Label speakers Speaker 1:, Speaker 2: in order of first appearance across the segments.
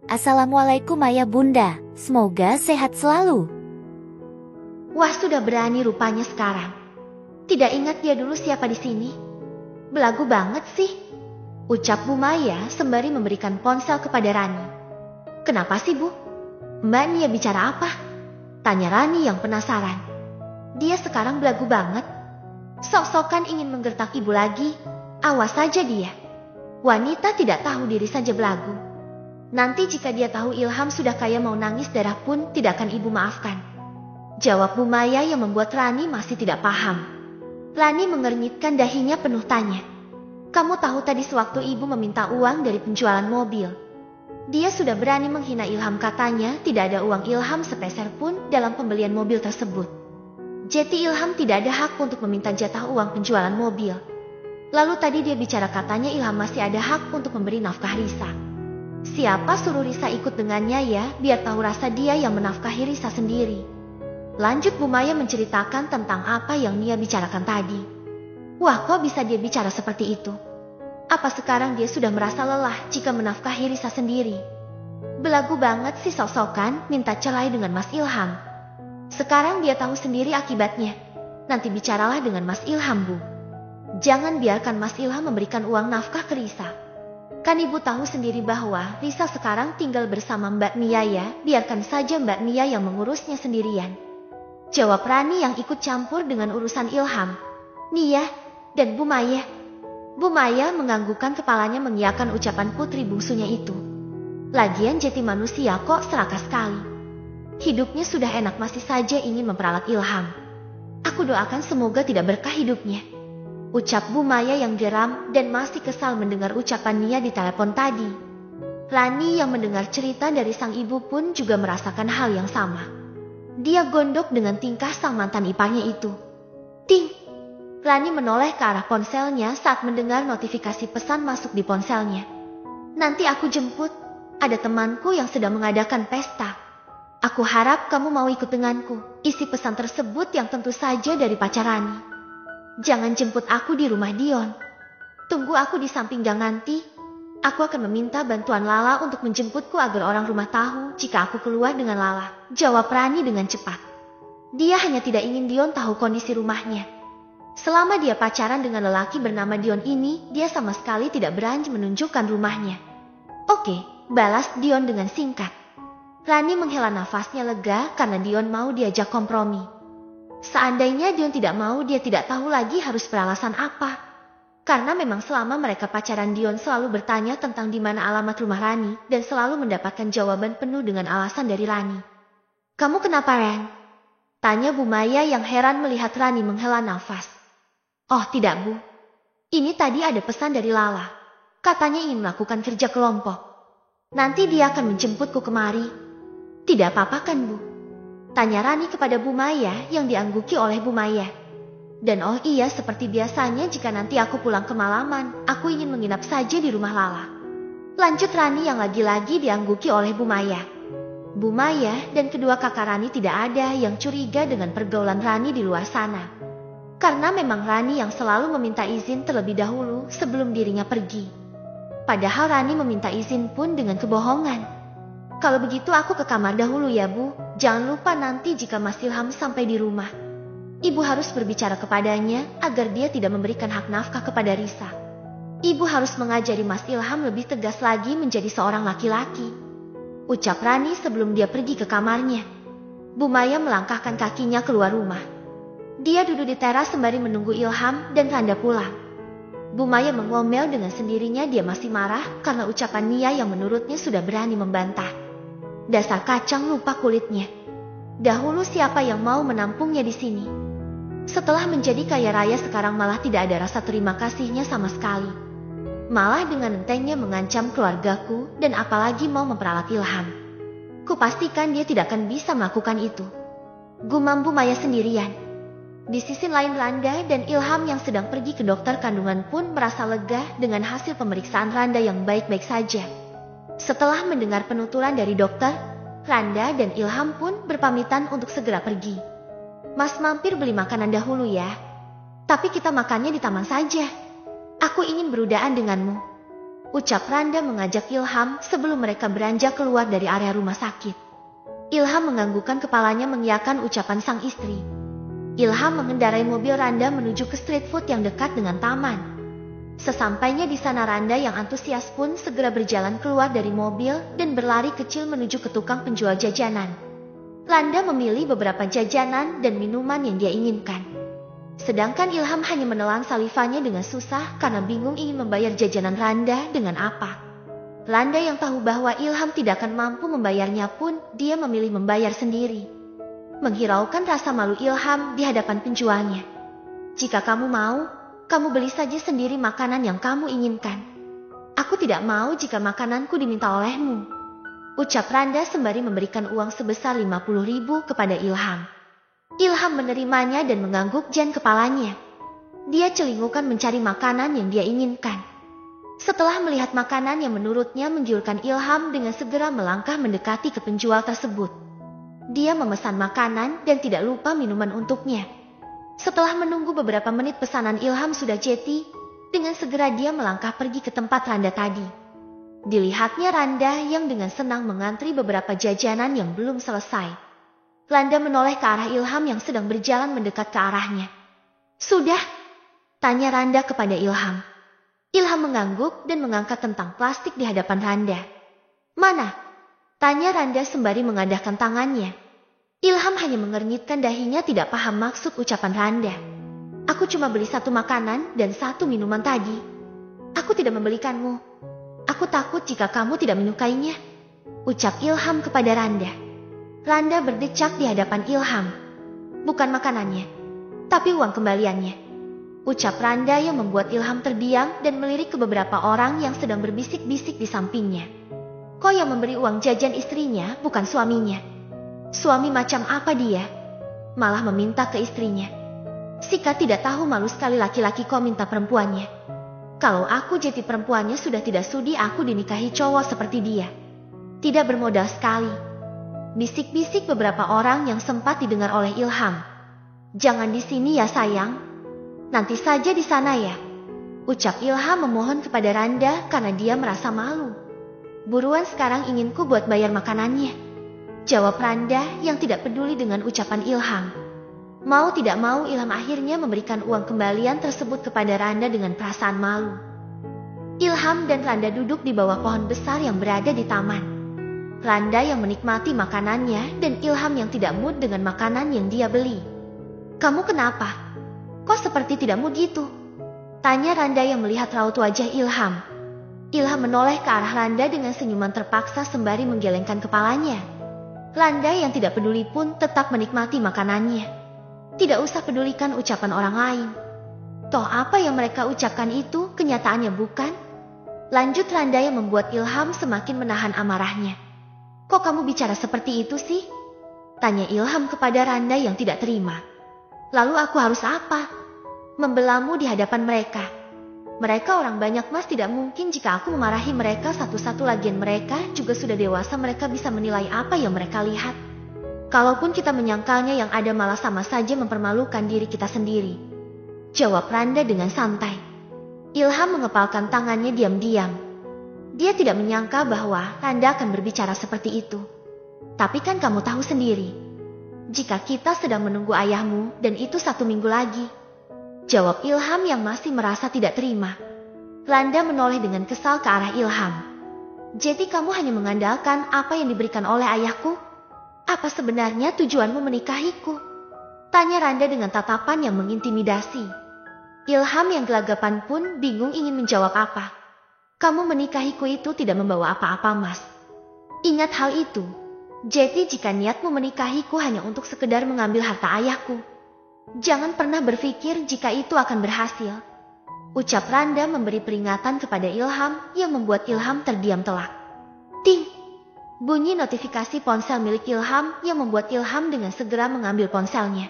Speaker 1: Assalamualaikum ayah bunda, semoga sehat selalu.
Speaker 2: Wah, sudah berani rupanya sekarang. Tidak ingat dia dulu siapa di sini? Belagu banget sih, ucap Bu Maya sembari memberikan ponsel kepada Rani. Kenapa sih Bu? Mbak Nia bicara apa? Tanya Rani yang penasaran. Dia sekarang belagu banget. Sok-sokan ingin menggertak ibu lagi. Awas saja dia. Wanita tidak tahu diri saja belagu. Nanti jika dia tahu Ilham sudah kaya mau nangis darah pun tidak akan ibu maafkan. Jawab Bu Maya yang membuat Rani masih tidak paham. Rani mengernyitkan dahinya penuh tanya. Kamu tahu tadi sewaktu ibu meminta uang dari penjualan mobil. Dia sudah berani menghina Ilham, katanya tidak ada uang Ilham sepeser pun dalam pembelian mobil tersebut. Jadi Ilham tidak ada hak untuk meminta jatah uang penjualan mobil. Lalu tadi dia bicara katanya Ilham masih ada hak untuk memberi nafkah Risa. Siapa suruh Risa ikut dengannya ya, biar tahu rasa dia yang menafkahi Risa sendiri. Lanjut Bu Maya menceritakan tentang apa yang Nia bicarakan tadi. Wah, kok bisa dia bicara seperti itu? Apa sekarang dia sudah merasa lelah jika menafkahi Risa sendiri? Belagu banget sih sok-sokan minta cerai dengan Mas Ilham. Sekarang dia tahu sendiri akibatnya. Nanti bicaralah dengan Mas Ilham Bu. Jangan biarkan Mas Ilham memberikan uang nafkah ke Risa. Kan ibu tahu sendiri bahwa Risa sekarang tinggal bersama Mbak Nia ya, biarkan saja Mbak Nia yang mengurusnya sendirian. Jawab Rani yang ikut campur dengan urusan Ilham. Nia dan Bu Maya. Bu Maya menganggukkan kepalanya mengiyakan ucapan putri bungsunya itu. Lagian jati manusia kok serakah sekali. Hidupnya sudah enak masih saja ingin memperalat Ilham. Aku doakan semoga tidak berkah hidupnya. Ucap Bu Maya yang geram dan masih kesal mendengar ucapan Nia di telepon tadi. Rani yang mendengar cerita dari sang ibu pun juga merasakan hal yang sama. Dia gondok dengan tingkah sang mantan iparnya itu. Ting! Rani menoleh ke arah ponselnya saat mendengar notifikasi pesan masuk di ponselnya. Nanti aku jemput, ada temanku yang sedang mengadakan pesta. Aku harap kamu mau ikut denganku. Isi pesan tersebut yang tentu saja dari pacar Rani. Jangan jemput aku di rumah Dion. Tunggu aku di samping gang nanti. Aku akan meminta bantuan Lala untuk menjemputku agar orang rumah tahu jika aku keluar dengan Lala. Jawab Rani dengan cepat. Dia hanya tidak ingin Dion tahu kondisi rumahnya. Selama dia pacaran dengan lelaki bernama Dion ini, dia sama sekali tidak berani menunjukkan rumahnya. Oke, balas Dion dengan singkat. Rani menghela nafasnya lega karena Dion mau diajak kompromi. Seandainya Dion tidak mau, dia tidak tahu lagi harus beralasan apa. Karena memang selama mereka pacaran Dion selalu bertanya tentang di mana alamat rumah Rani dan selalu mendapatkan jawaban penuh dengan alasan dari Rani. Kamu kenapa Ren? Tanya Bu Maya yang heran melihat Rani menghela nafas. Oh tidak Bu, ini tadi ada pesan dari Lala. Katanya ingin melakukan kerja kelompok. Nanti dia akan menjemputku kemari. Tidak apa-apa kan Bu? Tanya Rani kepada Bu Maya yang diangguki oleh Bu Maya. Dan oh iya, seperti biasanya jika nanti aku pulang kemalaman, aku ingin menginap saja di rumah Lala. Lanjut Rani yang lagi-lagi diangguki oleh Bu Maya. Bu Maya dan kedua kakak Rani tidak ada yang curiga dengan pergaulan Rani di luar sana. Karena memang Rani yang selalu meminta izin terlebih dahulu sebelum dirinya pergi. Padahal Rani meminta izin pun dengan kebohongan. Kalau begitu aku ke kamar dahulu ya Bu, jangan lupa nanti jika Mas Ilham sampai di rumah. Ibu harus berbicara kepadanya agar dia tidak memberikan hak nafkah kepada Risa. Ibu harus mengajari Mas Ilham lebih tegas lagi menjadi seorang laki-laki. Ucap Rani sebelum dia pergi ke kamarnya. Bu Maya melangkahkan kakinya keluar rumah. Dia duduk di teras sembari menunggu Ilham dan Randa pulang. Bu Maya mengomel dengan sendirinya, dia masih marah karena ucapan Nia yang menurutnya sudah berani membantah. Dasar kacang lupa kulitnya. Dahulu siapa yang mau menampungnya di sini? Setelah menjadi kaya raya sekarang malah tidak ada rasa terima kasihnya sama sekali. Malah dengan entengnya mengancam keluargaku dan apalagi mau memperalat Ilham. Kupastikan dia tidak akan bisa melakukan itu. Gumam Bu Maya sendirian. Di sisi lain Randa dan Ilham yang sedang pergi ke dokter kandungan pun merasa lega dengan hasil pemeriksaan Randa yang baik-baik saja. Setelah mendengar penuturan dari dokter, Randa dan Ilham pun berpamitan untuk segera pergi. Mas mampir beli makanan dahulu ya. Tapi kita makannya di taman saja. Aku ingin berudaan denganmu. Ucap Randa mengajak Ilham sebelum mereka beranjak keluar dari area rumah sakit. Ilham menganggukkan kepalanya mengiyakan ucapan sang istri. Ilham mengendarai mobil Randa menuju ke street food yang dekat dengan taman. Sesampainya di sana Randa yang antusias pun segera berjalan keluar dari mobil dan berlari kecil menuju ke tukang penjual jajanan. Randa memilih beberapa jajanan dan minuman yang dia inginkan. Sedangkan Ilham hanya menelan salivanya dengan susah karena bingung ingin membayar jajanan Randa dengan apa. Randa yang tahu bahwa Ilham tidak akan mampu membayarnya pun dia memilih membayar sendiri. Menghiraukan rasa malu Ilham di hadapan penjualnya. Jika kamu mau, kamu beli saja sendiri makanan yang kamu inginkan. Aku tidak mau jika makananku diminta olehmu. Ucap Randa sembari memberikan uang sebesar 50.000 kepada Ilham. Ilham menerimanya dan mengangguk jan kepalanya. Dia celingukan mencari makanan yang dia inginkan. Setelah melihat makanan yang menurutnya menggiurkan Ilham dengan segera melangkah mendekati ke penjual tersebut. Dia memesan makanan dan tidak lupa minuman untuknya. Setelah menunggu beberapa menit pesanan Ilham sudah jadi, dengan segera dia melangkah pergi ke tempat Randa tadi. Dilihatnya Randa yang dengan senang mengantri beberapa jajanan yang belum selesai. Randa menoleh ke arah Ilham yang sedang berjalan mendekat ke arahnya. "Sudah?" tanya Randa kepada Ilham. Ilham mengangguk dan mengangkat tentang plastik di hadapan Randa. "Mana?" tanya Randa sembari mengadahkan tangannya. Ilham hanya mengernyitkan dahinya tidak paham maksud ucapan Randa. "Aku cuma beli satu makanan dan satu minuman tadi. Aku tidak membelikanmu. Aku takut jika kamu tidak menyukainya," ucap Ilham kepada Randa. Randa berdecak di hadapan Ilham. "Bukan makanannya, tapi uang kembaliannya," ucap Randa yang membuat Ilham terdiam dan melirik ke beberapa orang yang sedang berbisik-bisik di sampingnya. Kok yang memberi uang jajan istrinya bukan suaminya? Suami macam apa dia? Malah meminta ke istrinya. Sika tidak tahu malu sekali laki-laki kok minta perempuannya. Kalau aku jadi perempuannya sudah tidak sudi aku dinikahi cowok seperti dia. Tidak bermodal sekali. Bisik-bisik beberapa orang yang sempat didengar oleh Ilham. "Jangan di sini ya sayang. Nanti saja di sana ya," ucap Ilham memohon kepada Randa karena dia merasa malu. "Buruan sekarang inginku buat bayar makanannya," jawab Randa yang tidak peduli dengan ucapan Ilham. Mau tidak mau Ilham akhirnya memberikan uang kembalian tersebut kepada Randa dengan perasaan malu. Ilham dan Randa duduk di bawah pohon besar yang berada di taman. Randa yang menikmati makanannya dan Ilham yang tidak mood dengan makanan yang dia beli. "Kamu kenapa? Kok seperti tidak mood gitu?" tanya Randa yang melihat raut wajah Ilham. Ilham menoleh ke arah Randa dengan senyuman terpaksa sembari menggelengkan kepalanya. Randa yang tidak peduli pun tetap menikmati makanannya. Tidak usah pedulikan ucapan orang lain. Toh apa yang mereka ucapkan itu kenyataannya bukan? Lanjut Randa yang membuat Ilham semakin menahan amarahnya. "Kok kamu bicara seperti itu sih?" tanya Ilham kepada Randa yang tidak terima. "Lalu aku harus apa? Membelamu di hadapan mereka. Mereka orang banyak mas, tidak mungkin jika aku memarahi mereka satu-satu, lagian mereka juga sudah dewasa, mereka bisa menilai apa yang mereka lihat. Kalaupun kita menyangkalnya yang ada malah sama saja mempermalukan diri kita sendiri," jawab Randa dengan santai. Ilham mengepalkan tangannya diam-diam. Dia tidak menyangka bahwa Randa akan berbicara seperti itu. "Tapi kan kamu tahu sendiri, jika kita sedang menunggu ayahmu dan itu 1 minggu lagi," jawab Ilham yang masih merasa tidak terima. Randa menoleh dengan kesal ke arah Ilham. "Jadi kamu hanya mengandalkan apa yang diberikan oleh ayahku? Apa sebenarnya tujuanmu menikahiku?" tanya Randa dengan tatapan yang mengintimidasi. Ilham yang gelagapan pun bingung ingin menjawab apa. "Kamu menikahiku itu tidak membawa apa-apa mas. Ingat hal itu. Jadi jika niatmu menikahiku hanya untuk sekedar mengambil harta ayahku, jangan pernah berpikir jika itu akan berhasil," ucap Randa memberi peringatan kepada Ilham yang membuat Ilham terdiam telak. Ting! Bunyi notifikasi ponsel milik Ilham yang membuat Ilham dengan segera mengambil ponselnya.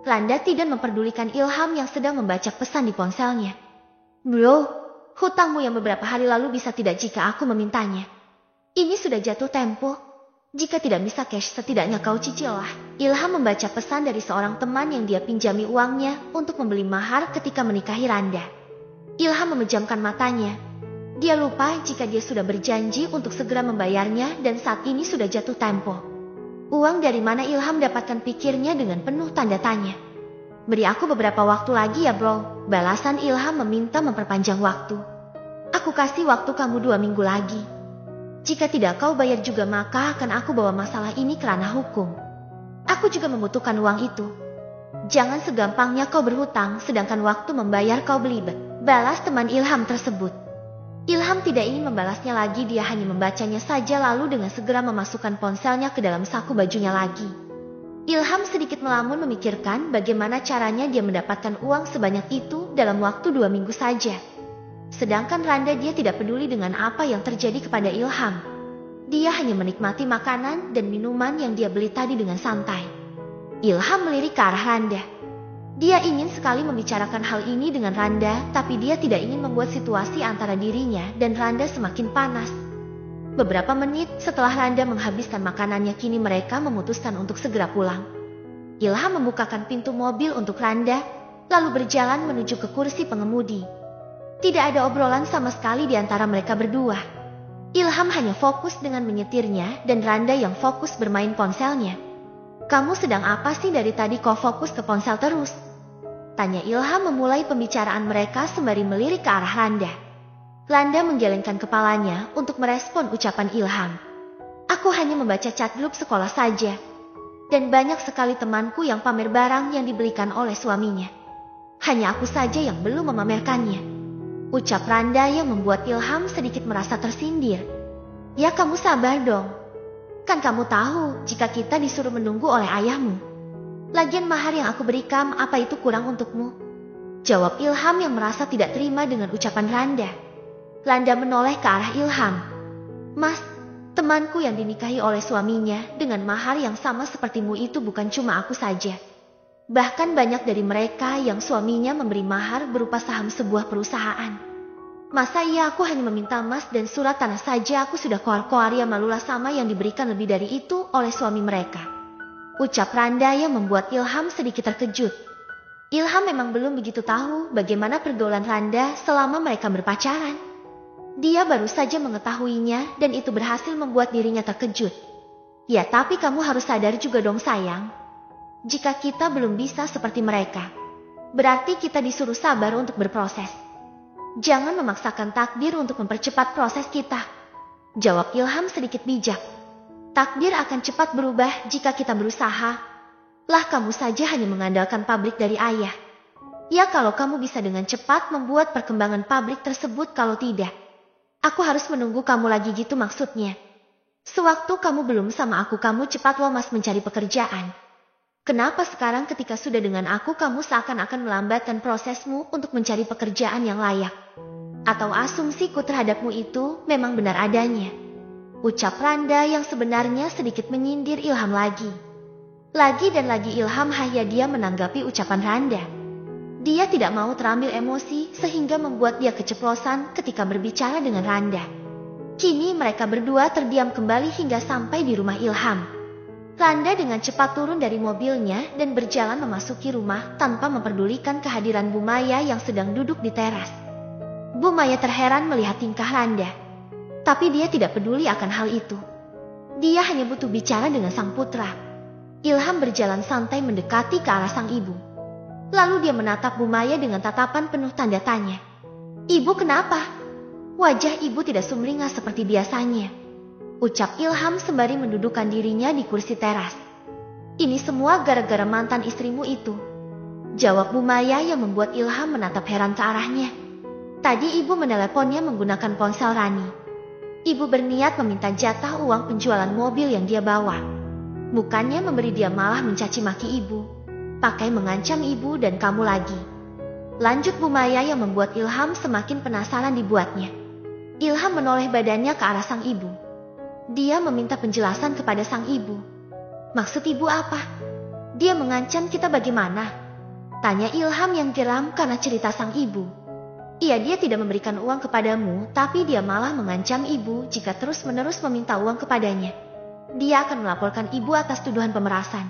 Speaker 2: Randa tidak memperdulikan Ilham yang sedang membaca pesan di ponselnya. "Bro, hutangmu yang beberapa hari lalu bisa tidak jika aku memintanya? Ini sudah jatuh tempo. Jika tidak bisa cash, setidaknya kau cicil lah." Ilham membaca pesan dari seorang teman yang dia pinjami uangnya untuk membeli mahar ketika menikahi Randa. Ilham memejamkan matanya. Dia lupa jika dia sudah berjanji untuk segera membayarnya dan saat ini sudah jatuh tempo. Uang dari mana Ilham dapatkan, pikirnya dengan penuh tanda tanya. Beri aku beberapa waktu lagi ya bro, balasan Ilham meminta memperpanjang waktu. Aku kasih waktu kamu 2 minggu lagi. Jika tidak kau bayar juga maka akan aku bawa masalah ini ke ranah hukum. Aku juga membutuhkan uang itu. Jangan segampangnya kau berhutang sedangkan waktu membayar kau belibet, balas teman Ilham tersebut. Ilham tidak ingin membalasnya lagi, dia hanya membacanya saja lalu dengan segera memasukkan ponselnya ke dalam saku bajunya lagi. Ilham sedikit melamun memikirkan bagaimana caranya dia mendapatkan uang sebanyak itu dalam waktu 2 minggu saja. Sedangkan Randa dia tidak peduli dengan apa yang terjadi kepada Ilham. Dia hanya menikmati makanan dan minuman yang dia beli tadi dengan santai. Ilham melirik ke arah Randa. Dia ingin sekali membicarakan hal ini dengan Randa, tapi dia tidak ingin membuat situasi antara dirinya dan Randa semakin panas. Beberapa menit setelah Randa menghabiskan makanannya, kini mereka memutuskan untuk segera pulang. Ilham membukakan pintu mobil untuk Randa, lalu berjalan menuju ke kursi pengemudi. Tidak ada obrolan sama sekali di antara mereka berdua. Ilham hanya fokus dengan menyetirnya dan Randa yang fokus bermain ponselnya. Kamu sedang apa sih dari tadi kau fokus ke ponsel terus? Tanya Ilham memulai pembicaraan mereka sembari melirik ke arah Randa. Randa menggelengkan kepalanya untuk merespon ucapan Ilham. Aku hanya membaca chat grup sekolah saja. Dan banyak sekali temanku yang pamer barang yang dibelikan oleh suaminya. Hanya aku saja yang belum memamerkannya. Ucap Randa yang membuat Ilham sedikit merasa tersindir. Ya kamu sabar dong. Kan kamu tahu jika kita disuruh menunggu oleh ayahmu. Lagian mahar yang aku berikan apa itu kurang untukmu? Jawab Ilham yang merasa tidak terima dengan ucapan Randa. Randa menoleh ke arah Ilham. Mas, temanku yang dinikahi oleh suaminya dengan mahar yang sama sepertimu itu bukan cuma aku saja. Bahkan banyak dari mereka yang suaminya memberi mahar berupa saham sebuah perusahaan. Masa iya aku hanya meminta emas dan surat tanah saja aku sudah koar-koar, ya malulah sama yang diberikan lebih dari itu oleh suami mereka. Ucap Randa yang membuat Ilham sedikit terkejut. Ilham memang belum begitu tahu bagaimana pergaulan Randa selama mereka berpacaran. Dia baru saja mengetahuinya dan itu berhasil membuat dirinya terkejut. Ya tapi kamu harus sadar juga dong sayang. Jika kita belum bisa seperti mereka, berarti kita disuruh sabar untuk berproses. Jangan memaksakan takdir untuk mempercepat proses kita. Jawab Ilham sedikit bijak. Takdir akan cepat berubah jika kita berusaha. Lah kamu saja hanya mengandalkan pabrik dari ayah. Ya kalau kamu bisa dengan cepat membuat perkembangan pabrik tersebut, kalau tidak, aku harus menunggu kamu lagi gitu maksudnya. Sewaktu kamu belum sama aku kamu cepat lomas mencari pekerjaan. Kenapa sekarang ketika sudah dengan aku kamu seakan-akan melambatkan prosesmu untuk mencari pekerjaan yang layak? Atau asumsiku terhadapmu itu memang benar adanya? Ucap Randa yang sebenarnya sedikit menyindir Ilham lagi. Lagi dan lagi Ilham hanya dia menanggapi ucapan Randa. Dia tidak mau terambil emosi sehingga membuat dia keceplosan ketika berbicara dengan Randa. Kini mereka berdua terdiam kembali hingga sampai di rumah Ilham. Randa dengan cepat turun dari mobilnya dan berjalan memasuki rumah tanpa memperdulikan kehadiran Bu Maya yang sedang duduk di teras. Bu Maya terheran melihat tingkah Randa. Tapi dia tidak peduli akan hal itu. Dia hanya butuh bicara dengan sang putra. Ilham berjalan santai mendekati ke arah sang ibu. Lalu dia menatap Bu Maya dengan tatapan penuh tanda tanya. Ibu kenapa? Wajah ibu tidak sumringah seperti biasanya. Ucap Ilham sembari mendudukkan dirinya di kursi teras. Ini semua gara-gara mantan istrimu itu. Jawab Bu Maya yang membuat Ilham menatap heran ke arahnya. Tadi ibu meneleponnya menggunakan ponsel Rani. Ibu berniat meminta jatah uang penjualan mobil yang dia bawa. Bukannya memberi, dia malah mencaci maki ibu. Pakai mengancam ibu dan kamu lagi. Lanjut Bu Maya yang membuat Ilham semakin penasaran dibuatnya. Ilham menoleh badannya ke arah sang ibu. Dia meminta penjelasan kepada sang ibu. Maksud ibu apa? Dia mengancam kita bagaimana? Tanya Ilham yang geram karena cerita sang ibu. Iya, dia tidak memberikan uang kepadamu, tapi dia malah mengancam ibu jika terus-menerus meminta uang kepadanya. Dia akan melaporkan ibu atas tuduhan pemerasan.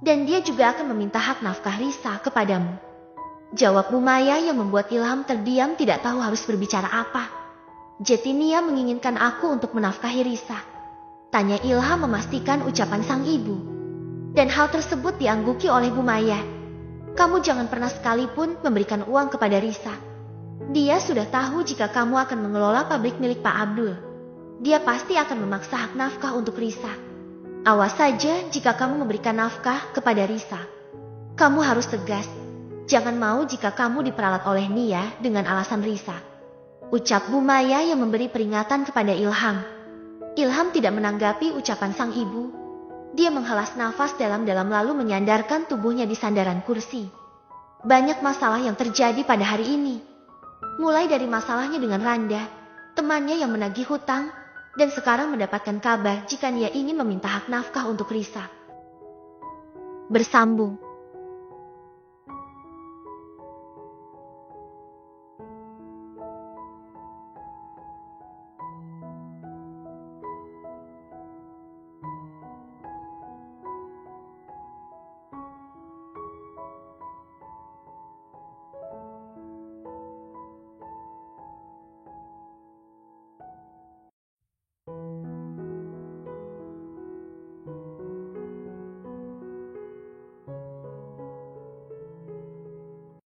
Speaker 2: Dan dia juga akan meminta hak nafkah Risa kepadamu. Jawab Bu Maya yang membuat Ilham terdiam tidak tahu harus berbicara apa. Jetinia menginginkan aku untuk menafkahi Risa. Tanya Ilham memastikan ucapan sang ibu. Dan hal tersebut diangguki oleh Bu Maya. Kamu jangan pernah sekalipun memberikan uang kepada Risa. Dia sudah tahu jika kamu akan mengelola pabrik milik Pak Abdul. Dia pasti akan memaksa hak nafkah untuk Risa. Awas saja jika kamu memberikan nafkah kepada Risa. Kamu harus tegas. Jangan mau jika kamu diperalat oleh Nia dengan alasan Risa. Ucap Bu Maya yang memberi peringatan kepada Ilham. Ilham tidak menanggapi ucapan sang ibu. Dia menghelas nafas dalam-dalam lalu menyandarkan tubuhnya di sandaran kursi. Banyak masalah yang terjadi pada hari ini. Mulai dari masalahnya dengan Randa, temannya yang menagih hutang, dan sekarang mendapatkan kabar jika Nia ingin meminta hak nafkah untuk Risa. Bersambung.